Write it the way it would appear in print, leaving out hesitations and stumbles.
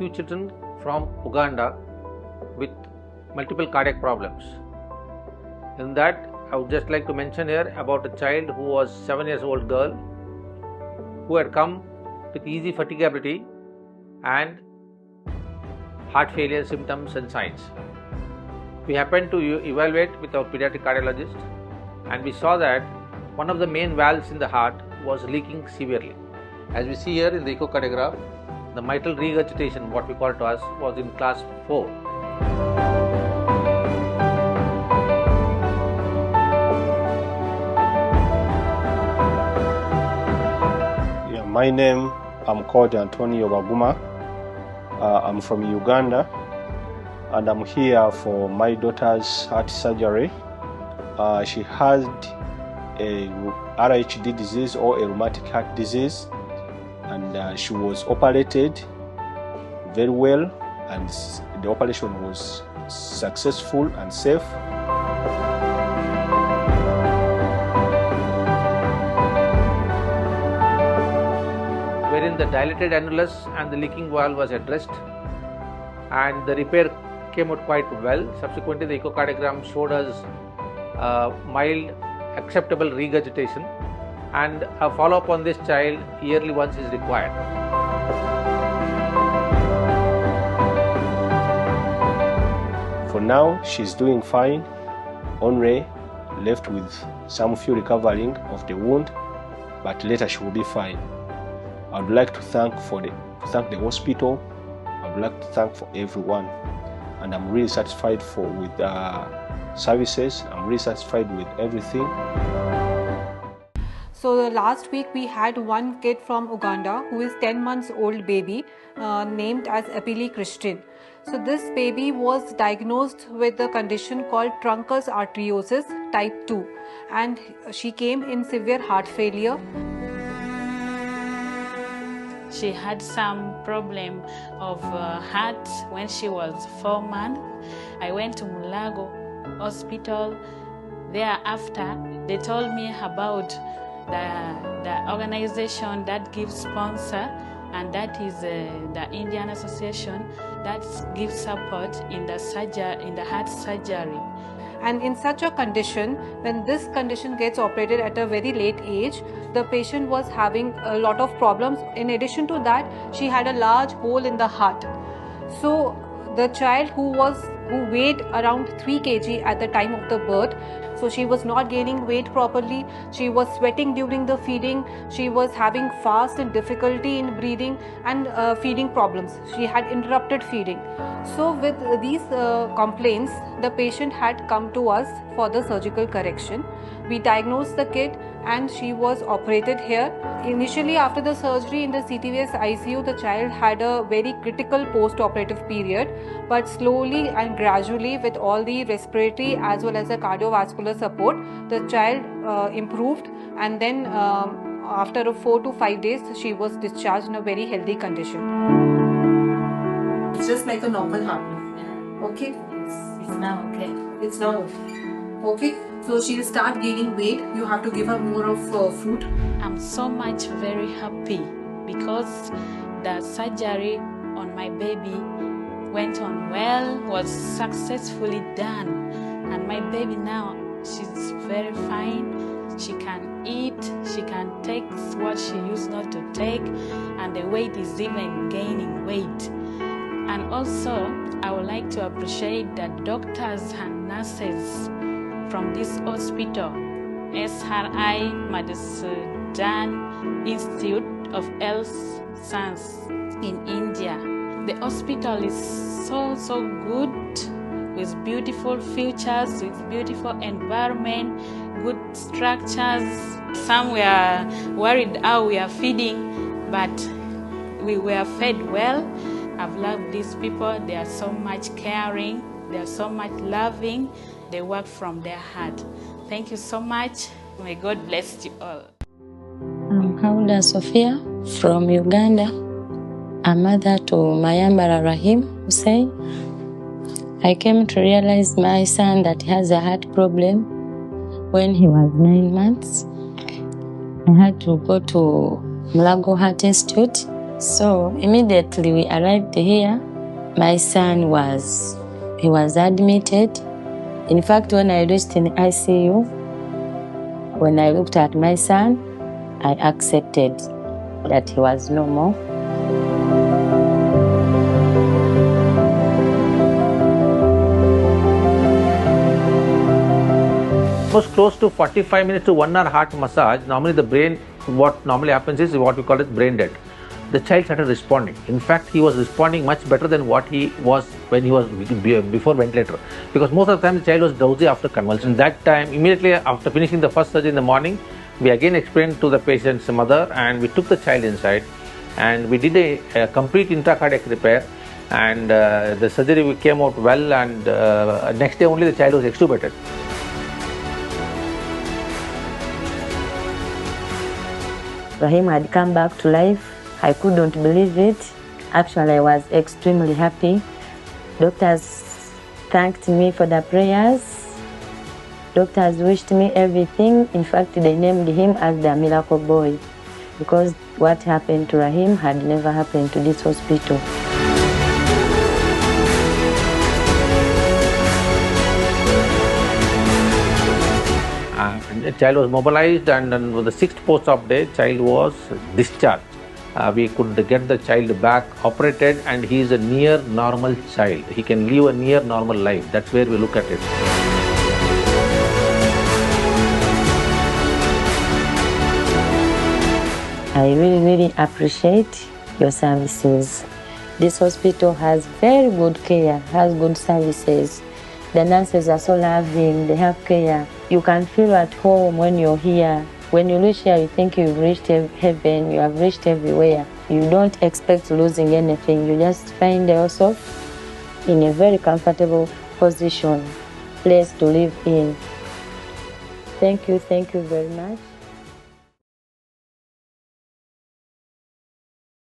few children from Uganda with multiple cardiac problems. In that, I would just like to mention here about a child who was 7 years old girl who had come with easy fatigability and heart failure symptoms and signs. We happened to evaluate with our pediatric cardiologist, and we saw that one of the main valves in the heart was leaking severely. As we see here in the echocardiograph, the mitral regurgitation, what we call to us, was in class 4. My name, I'm called Antonio Baguma. I'm from Uganda, and I'm here for my daughter's heart surgery. She had a RHD disease or a rheumatic heart disease, and she was operated very well, and the operation was successful and safe. Wherein the dilated annulus and the leaking valve was addressed, and the repair came out quite well. Subsequently, the echocardiogram showed us mild acceptable regurgitation, and a follow-up on this child yearly once is required. For now, she's doing fine, only left with some few recovering of the wound, but later she will be fine. I would like to thank the hospital. I would like to thank for everyone, and I'm really satisfied with services. I'm really satisfied with everything. So last week we had one kid from Uganda who is 10 months old baby named as Apili Christian. So this baby was diagnosed with a condition called truncus arteriosus type 2, and she came in severe heart failure. She had some problem of heart when she was 4 months. I went to Mulago Hospital. Thereafter, they told me about the organization that gives sponsor, and that is the Indian Association that gives support in the heart surgery. And in such a condition, when this condition gets operated at a very late age, the patient was having a lot of problems. In addition to that, she had a large hole in the heart. So the child who weighed around 3 kg at the time of the birth, so she was not gaining weight properly, she was sweating during the feeding, she was having fast and difficulty in breathing, and feeding problems. She had interrupted feeding. So with these complaints, the patient had come to us for the surgical correction. We diagnosed the kid and she was operated here. Initially, after the surgery in the CTVS ICU, the child had a very critical post-operative period, but slowly and gradually, with all the respiratory as well as the cardiovascular support, the child improved, and then after 4 to 5 days, she was discharged in a very healthy condition. It's just like a normal heartbeat. Okay? It's now okay. It's now okay. So she'll start gaining weight. You have to give her more of fruit. I'm so much very happy because the surgery on my baby went on well, was successfully done, and my baby now, she's very fine. She can eat, she can take what she used not to take, and the weight is even gaining weight. And also, I would like to appreciate the doctors and nurses from this hospital, SRI Madhusudan Institute of Health Science in India. The hospital is so good, with beautiful features, with beautiful environment, good structures. Some were worried how we are feeding, but we were fed well. I've loved these people. They are so much caring. They are so much loving. They work from their heart. Thank you so much. May God bless you all. I'm Hauda Sophia from Uganda, a mother to Mayambara Rahim Hussein. I came to realize my son that he has a heart problem when he was 9 months. I had to go to Mulago Heart Institute So immediately we arrived here, my son was admitted. In fact, when I reached in ICU, when I looked at my son, I accepted that he was normal. Almost close to 45 minutes to 1 hour heart massage. Normally the brain, what normally happens is what we call it brain dead. The child started responding. In fact, he was responding much better than what he was when he was before ventilator. Because most of the time the child was drowsy after convulsion. That time, immediately after finishing the first surgery in the morning, we again explained to the patient's mother and we took the child inside and we did a complete intracardiac repair, and the surgery came out well, and next day only the child was extubated. Rahim had come back to life. I couldn't believe it. Actually, I was extremely happy. Doctors thanked me for the prayers. Doctors wished me everything. In fact, they named him as the miracle boy because what happened to Rahim had never happened to this hospital. The child was mobilized, and on the 6th post-op day, child was discharged. We could get the child back operated, and he is a near normal child. He can live a near normal life. That's where we look at it. I really appreciate your services. This hospital has very good care, has good services. The nurses are so loving, they have care. You can feel at home when you're here. When you reach here, you think you've reached heaven, you have reached everywhere. You don't expect losing anything. You just find yourself in a very comfortable position, place to live in. Thank you very much.